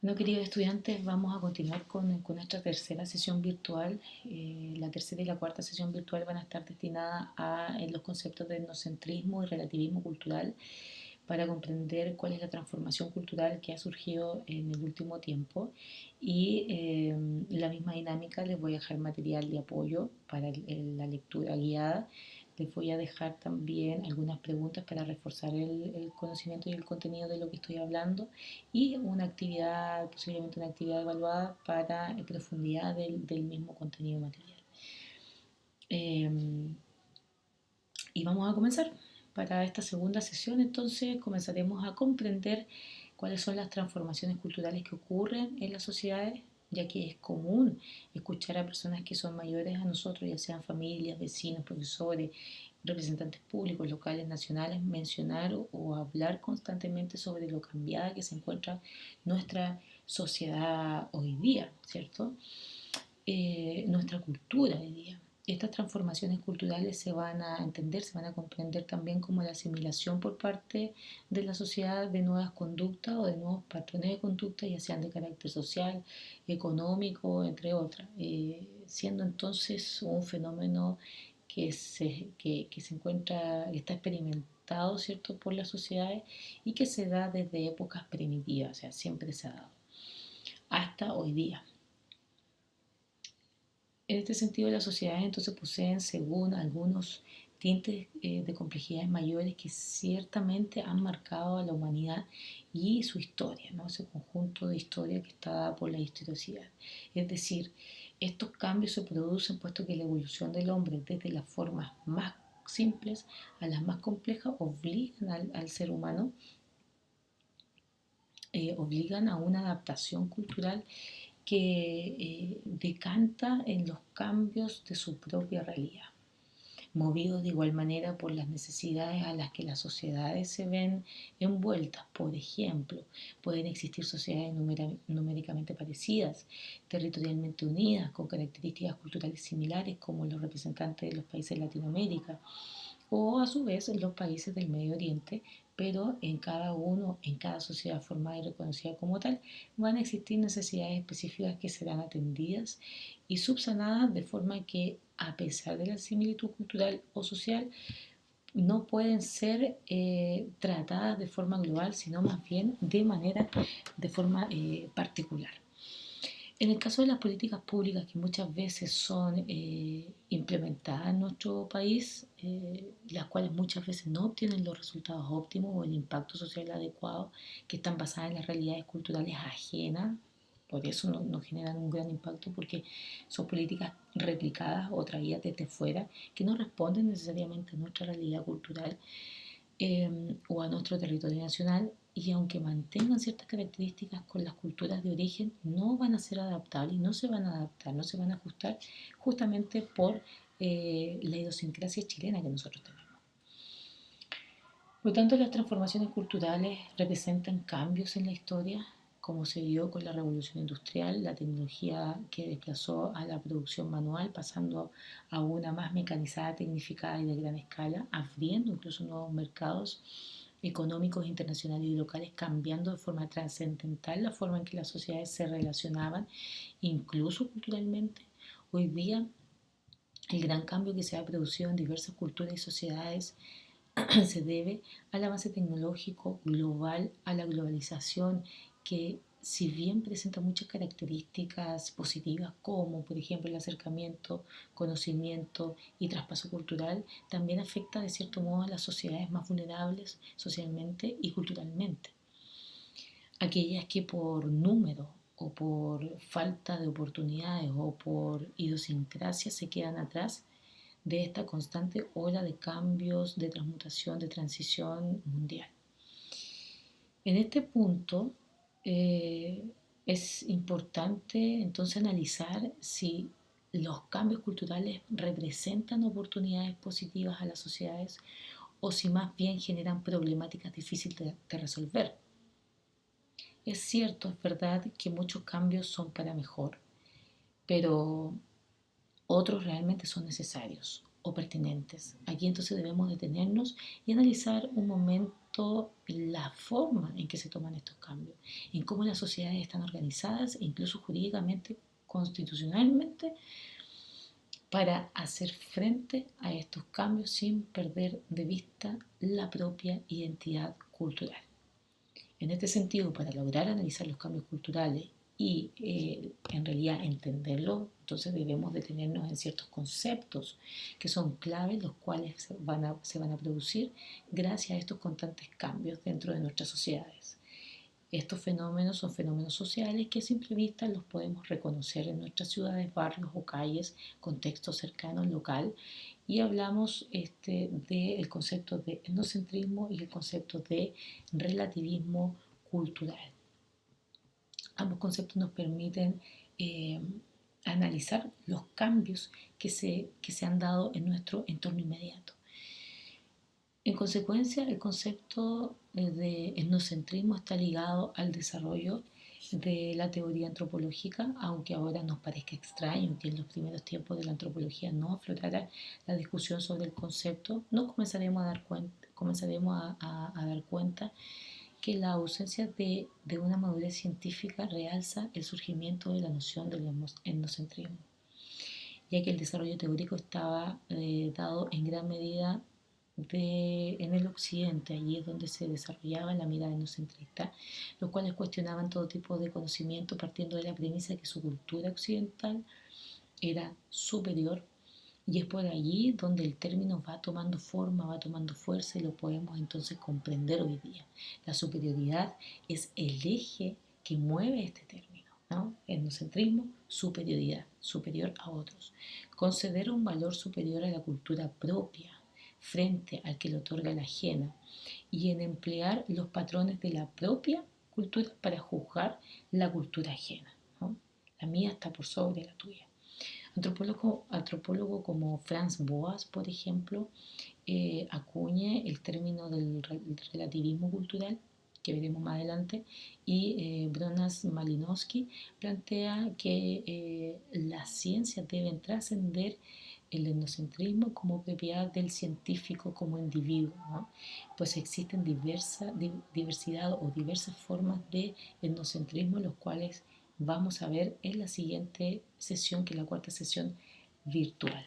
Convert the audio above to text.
Bueno, queridos estudiantes, vamos a continuar con nuestra tercera sesión virtual. La tercera y la cuarta sesión virtual van a estar destinadas a los conceptos de etnocentrismo y relativismo cultural para comprender cuál es la transformación cultural que ha surgido en el último tiempo. Y la misma dinámica, les voy a dejar material de apoyo para la lectura guiada. Les voy a dejar también algunas preguntas para reforzar el conocimiento y el contenido de lo que estoy hablando y una actividad, posiblemente una actividad evaluada para profundidad del mismo contenido material. Eh, y vamos a comenzar. Para esta segunda sesión, entonces, comenzaremos a comprender cuáles son las transformaciones culturales que ocurren en las sociedades, ya que es común escuchar a personas que son mayores a nosotros, ya sean familias, vecinos, profesores, representantes públicos, locales, nacionales, mencionar o hablar constantemente sobre lo cambiada que se encuentra nuestra sociedad hoy día, ¿cierto? Nuestra cultura hoy día. Estas transformaciones culturales se van a entender, se van a comprender también como la asimilación por parte de la sociedad de nuevas conductas o de nuevos patrones de conducta, ya sean de carácter social, económico, entre otras, siendo entonces un fenómeno que se encuentra, que está experimentado, ¿cierto?, por las sociedades y que se da desde épocas primitivas, o sea, siempre se ha dado, hasta hoy día. En este sentido, las sociedades entonces poseen, según algunos, tintes de complejidades mayores que ciertamente han marcado a la humanidad y su historia, ¿no? Ese conjunto de historia que está dada por la historicidad. Es decir, estos cambios se producen puesto que la evolución del hombre desde las formas más simples a las más complejas obligan al ser humano, obligan a una adaptación cultural que decanta en los cambios de su propia realidad, movidos de igual manera por las necesidades a las que las sociedades se ven envueltas. Por ejemplo, pueden existir sociedades numéricamente parecidas, territorialmente unidas, con características culturales similares como los representantes de los países de Latinoamérica, o a su vez en los países del Medio Oriente, pero en cada uno, en cada sociedad formada y reconocida como tal, van a existir necesidades específicas que serán atendidas y subsanadas de forma que, a pesar de la similitud cultural o social, no pueden ser tratadas de forma global, sino más bien de forma particular. En el caso de las políticas públicas que muchas veces son implementadas en nuestro país, las cuales muchas veces no obtienen los resultados óptimos o el impacto social adecuado, que están basadas en las realidades culturales ajenas, por eso no generan un gran impacto, porque son políticas replicadas o traídas desde fuera que no responden necesariamente a nuestra realidad cultural o a nuestro territorio nacional, y aunque mantengan ciertas características con las culturas de origen, no van a ser adaptables, no se van a adaptar, no se van a ajustar justamente por la idiosincrasia chilena que nosotros tenemos. Por lo tanto, las transformaciones culturales representan cambios en la historia, como se dio con la revolución industrial, la tecnología que desplazó a la producción manual, pasando a una más mecanizada, tecnificada y de gran escala, abriendo incluso nuevos mercados económicos internacionales y locales, cambiando de forma trascendental la forma en que las sociedades se relacionaban, incluso culturalmente. Hoy día, el gran cambio que se ha producido en diversas culturas y sociedades se debe al avance tecnológico global, a la globalización, que si bien presenta muchas características positivas, como por ejemplo el acercamiento, conocimiento y traspaso cultural, también afecta de cierto modo a las sociedades más vulnerables socialmente y culturalmente. Aquellas que por número o por falta de oportunidades o por idiosincrasia se quedan atrás de esta constante ola de cambios, de transmutación, de transición mundial. En este punto eh, es importante entonces analizar si los cambios culturales representan oportunidades positivas a las sociedades o si más bien generan problemáticas difíciles de resolver. Es cierto, es verdad que muchos cambios son para mejor, pero otros realmente son necesarios o pertinentes. Aquí entonces debemos detenernos y analizar un momento tanto la forma en que se toman estos cambios, en cómo las sociedades están organizadas, incluso jurídicamente, constitucionalmente, para hacer frente a estos cambios sin perder de vista la propia identidad cultural. En este sentido, para lograr analizar los cambios culturales y en realidad entenderlos, entonces debemos detenernos en ciertos conceptos que son claves, los cuales se van a producir gracias a estos constantes cambios dentro de nuestras sociedades. Estos fenómenos son fenómenos sociales que a simple vista los podemos reconocer en nuestras ciudades, barrios o calles, contexto cercano, local, y hablamos del concepto de etnocentrismo y el concepto de relativismo cultural. Ambos conceptos nos permiten eh, analizar los cambios que se han dado en nuestro entorno inmediato. En consecuencia, el concepto de etnocentrismo está ligado al desarrollo de la teoría antropológica, aunque ahora nos parezca extraño que en los primeros tiempos de la antropología no aflorara la discusión sobre el concepto, nos comenzaremos a dar cuenta que la ausencia de una madurez científica realza el surgimiento de la noción del etnocentrismo, ya que el desarrollo teórico estaba dado en gran medida en el occidente. Allí es donde se desarrollaba la mirada etnocentrista, los cuales cuestionaban todo tipo de conocimiento partiendo de la premisa que su cultura occidental era superior, y es por allí donde el término va tomando forma, va tomando fuerza, y lo podemos entonces comprender hoy día. La superioridad es el eje que mueve este término, ¿no? Etnocentrismo, superioridad, superior a otros. Conceder un valor superior a la cultura propia frente al que le otorga la ajena, y en emplear los patrones de la propia cultura para juzgar la cultura ajena, ¿no? La mía está por sobre la tuya. Antropólogo como Franz Boas, por ejemplo, acuñe el término del relativismo cultural, que veremos más adelante, y Bronas Malinowski plantea que las ciencias deben trascender el etnocentrismo como propiedad del científico como individuo, ¿no? Pues existen diversidad o diversas formas de etnocentrismo, los cuales vamos a ver en la siguiente sesión, que es la cuarta sesión virtual.